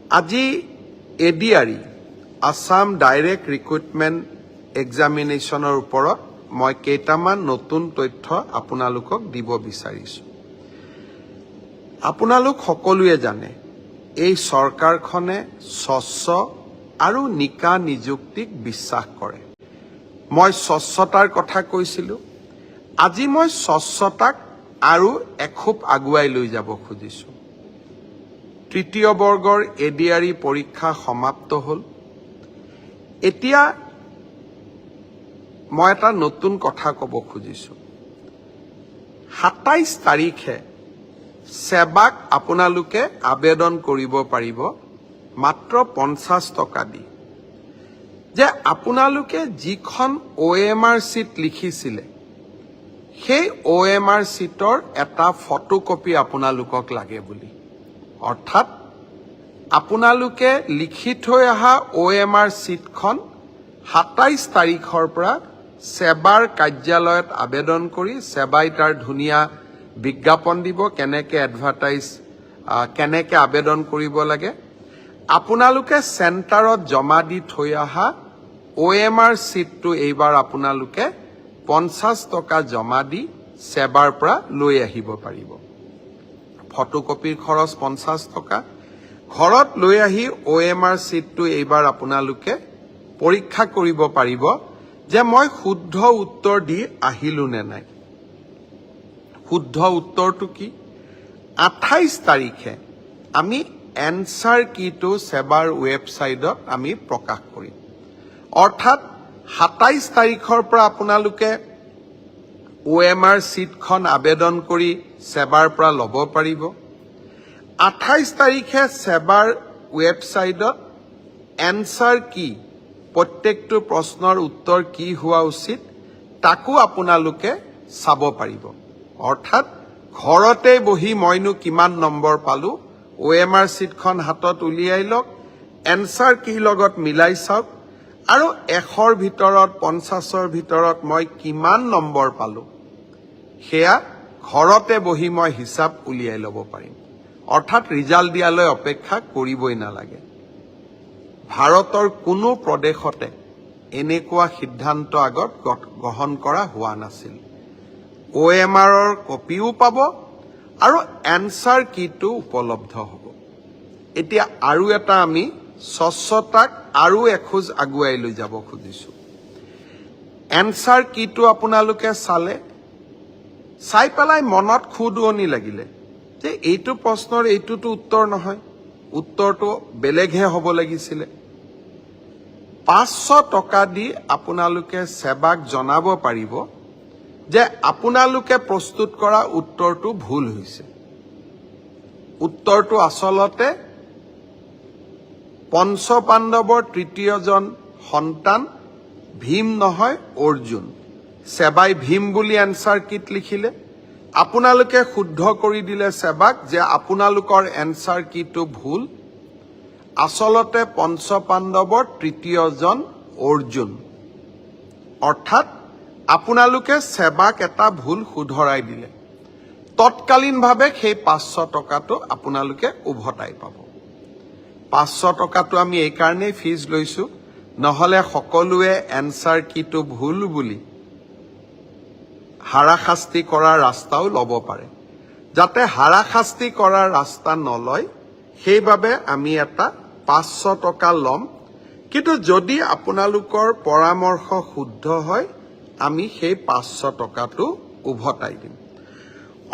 আজি ADRE Assam direct recruitment এক্সামিনেশ্যনৰ ওপৰত মই কেইটামান নতুন তথ্য আপোনালোকক দিব বিচাৰিছো। আপোনালোক সকলোৱে জানে এই চৰকাৰখনে স্বচ্ছ আৰু নিকা নিযুক্তিক বিশ্বাস কৰে। মই স্বচ্ছতাৰ কথা কৈছিলো। আজি মই স্বচ্ছতাক আৰু এখোপ আগুৱাই লৈ যাব খুজিছো। তৃতীয় বৰ্গৰ এডিআৰই পৰীক্ষা সমাপ্ত হ'ল। এতিয়া মই এটা নতুন কথা ক'ব খুজিছো। ২৭ তাৰিখে সেৱাক আপোনালোকে আবেদন কৰিব পাৰিব মাত্ৰ 50 টকা দি। যে আপোনালোকে যিখন OMR চিট লিখিছিলে সেই OMR চিটৰ এটা ফটোকপি আপোনালোকক লাগে বুলি। অৰ্থাৎ আপোনালোকে লিখি থৈ অহা OMR চিটখন ২৭ তাৰিখৰ পৰা সেৱাৰ কাৰ্যালয়ত আবেদন কৰি সেৱাই তাৰ ধুনীয়া বিজ্ঞাপন দিব কেনেকৈ কেনেকৈ আবেদন কৰিব লাগে। আপোনালোকে চেণ্টাৰত জমা দি থৈ অহা OMR চিটটো এইবাৰ আপোনালোকে 50 টকা জমা দি সেৱাৰ পৰা লৈ আহিব পাৰিব। ফটোকপিৰ খৰচ 50 টকা। ঘৰত লৈ আহি OMR চিটটো এইবাৰ আপোনালোকে পৰীক্ষা কৰিব পাৰিব যে মই শুদ্ধ উত্তৰ দি আহিলো নে নাই। শুদ্ধ উত্তৰটো কি? 28 তাৰিখে আমি এনসাৰ কিটো সেৱাৰ ৱেবছাইটত আমি প্ৰকাশ কৰিম। অৰ্থাৎ 27 তাৰিখৰ পৰা আপোনালোকে OMR চিটখন আবেদন কৰি সেৱাৰ পৰা ল'ব পাৰিব। 28 তাৰিখে সেৱাৰ ৱেবছাইটত এনসাৰ কি, প্ৰত্যেকটো প্ৰশ্নৰ উত্তৰ কি হোৱা উচিত তাকো আপোনালোকে চাব পাৰিব। অৰ্থাৎ ঘৰতে বহি মইনো কিমান নম্বৰ পালো OMR চিটখন হাতত উলিয়াই লওক, এনসাৰ কি লগত মিলাই চাওক আৰু 100ৰ ভিতৰত 50ৰ ভিতৰত মই কিমান নম্বৰ পালো সেয়া ঘৰতে বহি মই হিচাপ উলিয়াই ল'ব পাৰিম। অৰ্থাৎ ৰিজাল্ট দিয়ালৈ অপেক্ষা কৰিবই নালাগে। ভাৰতৰ কোনো প্ৰদেশতে এনেকুৱা সিদ্ধান্ত আগত গ্ৰহণ কৰা হোৱা নাছিল। OMRৰ কপিও পাব আৰু এনসাৰ কিটো উপলব্ধ হ'ব। এতিয়া আৰু এটা আমি স্বচ্ছতাক আৰু এখোজ আগুৱাই লৈ যাব খুজিছো। এনসাৰ কিটো আপোনালোকে চাই পেলাই মনত খুদুৱনি লাগিলে যে এইটো প্ৰশ্নৰ এইটোতো উত্তৰ নহয়, উত্তৰটো বেলেগহে হ'ব লাগিছিলে। 500 টকা দি আপোনালোকে সেৱাক জনাব পাৰিব যে আপোনালোকে প্ৰস্তুত কৰা উত্তৰটো ভুল হৈছে। উত্তৰটো আচলতে পঞ্চপাণ্ডৱৰ তৃতীয়জন সন্তান ভীম নহয় অৰ্জুন। সেৱাই ভীম বুলি এনসাৰ কিট লিখিলে। আপোনালোকে শুদ্ধ কৰি দিলে সেৱাক যে আপোনালোকৰ এনসাৰ কিটো ভুল। আচলতে পঞ্চপাণ্ডৱৰ তৃতীয়জন অৰ্জুন। অৰ্থাৎ আপোনালোকে সেৱাক এটা ভুল শুধৰাই দিলে। তৎকালীনভাৱে সেই 500 টকাটো আপোনালোকে উভতাই পাব। 500 টকাটো আমি এই কাৰণেই ফিজ লৈছো, নহলে সকলোৱে এনসাৰ কিটো ভুল বুলি হাৰাশাস্তি কৰাৰ ৰাস্তাও ল'ব পাৰে। যাতে হাৰাশাস্তি কৰাৰ ৰাস্তা নলয় সেইবাবে আমি এটা 500 টকা ল'ম। কিন্তু যদি আপোনালোকৰ পৰামৰ্শ শুদ্ধ হয় আমি সেই 500 টকাটো উভতাই দিম।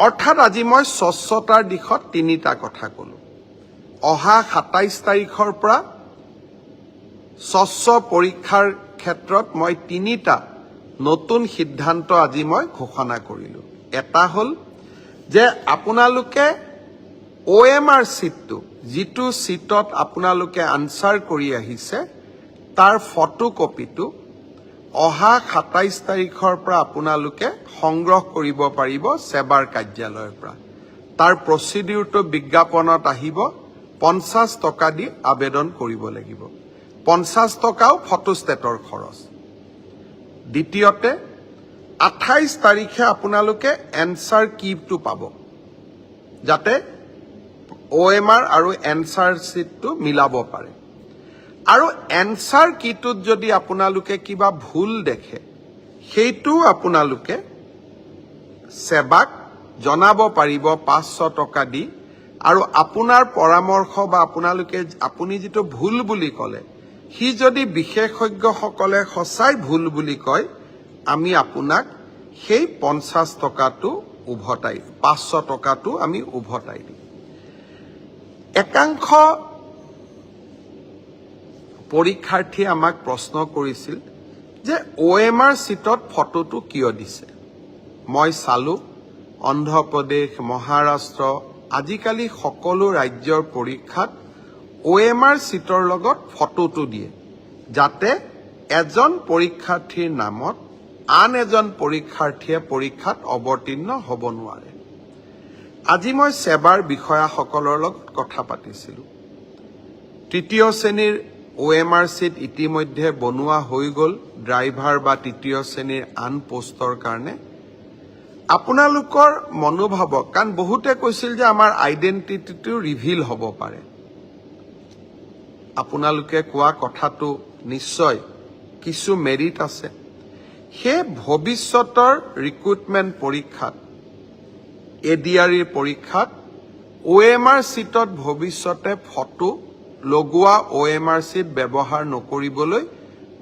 অৰ্থাৎ আজি মই স্বচ্ছতাৰ দিশত তিনিটা কথা ক'লো। অহা 27 তাৰিখৰ পৰা স্বচ্ছ পৰীক্ষাৰ ক্ষেত্ৰত মই তিনিটা নতুন সিদ্ধান্ত আজি মই ঘোষণা কৰিলো। এটা হ'ল যে আপোনালোকে OMR চিটটো যিটো চিটত আপোনালোকে আনসাৰ কৰি আহিছে তাৰ ফটোকপিটো অহা 27 তাৰিখৰ পৰা আপোনালোকে সংগ্ৰহ কৰিব পাৰিব সেৱাৰ কাৰ্যালয়ৰ পৰা। তাৰ প্ৰচিডিউৰটো বিজ্ঞাপনত আহিব। 50 টকা দি আবেদন কৰিব লাগিব। 50 টকাও ফটোষ্টেটৰ খৰচ। দ্বিতীয়তে 28 তাৰিখে আপোনালোকে এনসাৰ কিটো পাব, যাতে OMR আৰু এনচাৰ চিটটো মিলাব পাৰে আৰু এনচাৰ কিটোত যদি আপোনালোকে কিবা ভুল দেখে সেইটো আপোনালোকে সেৱাক জনাব পাৰিব 500 টকা দি আৰু আপোনাৰ পৰামৰ্শ বা আপুনি যিটো ভুল বুলি ক'লে সি যদি বিশেষজ্ঞসকলে সঁচাই ভুল বুলি কয় আমি আপোনাক সেই 50 টকাটো উভতাই 500 টকাটো আমি উভতাই দিম একাংশ পৰীক্ষাৰ্থী আমাক প্ৰশ্ন কৰিছিল যে OMR সিটত ফটোটো কিয় দিছে মই চালো অন্ধ্ৰপ্ৰদেশ মহাৰাষ্ট্ৰ আজিকালি সকলো ৰাজ্যৰ পৰীক্ষাত OMR সিটৰ লগত ফটোটো দিয়ে যাতে এজন পৰীক্ষাৰ্থীৰ নামত আন এজন পৰীক্ষাৰ্থীয়ে পৰীক্ষাত অৱতীৰ্ণ হ'ব নোৱাৰে আজি মই সেৱাৰ বিষয়াসকলৰ লগত কথা পাতিছিলো তৃতীয় শ্ৰেণীৰ OMR সিট ইতিমধ্যে বনোৱা হৈ গল ড্ৰাইভাৰ বা তৃতীয় শ্ৰেণীৰ আন পোষ্টৰ কাৰণে আপোনালোকৰ মনোভাৱক কাৰণ বহুতে কৈছিল যে আমাৰ আইডেন্টিটিটো ৰিভিল হ'ব পাৰে আপোনালোকে কোৱা কথাটো নিশ্চয় কিছু মেৰিট আছে হে ভৱিষ্যতৰ ৰিক্ৰুটমেন্ট পৰীক্ষাত এডিআৰইৰ পৰীক্ষাত OMR সিটত ভৱিষ্যতে ফটো লগোৱা OMR সিট ব্যৱহাৰ নকৰিবলৈ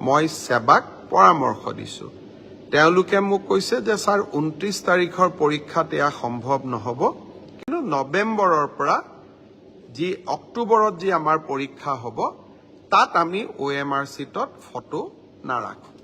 মই সেৱাক পৰামৰ্শ দিছো তেওঁলোকে মোক কৈছে যে স্যাৰ 29 তাৰিখৰ পৰীক্ষাত এয়া সম্ভৱ নহব কিন্তু নৱেম্বৰৰ পৰা যি অক্টোবৰত যি আমাৰ পৰীক্ষা হ'ব তাত আমি OMR সিটত ফটো নাৰাখো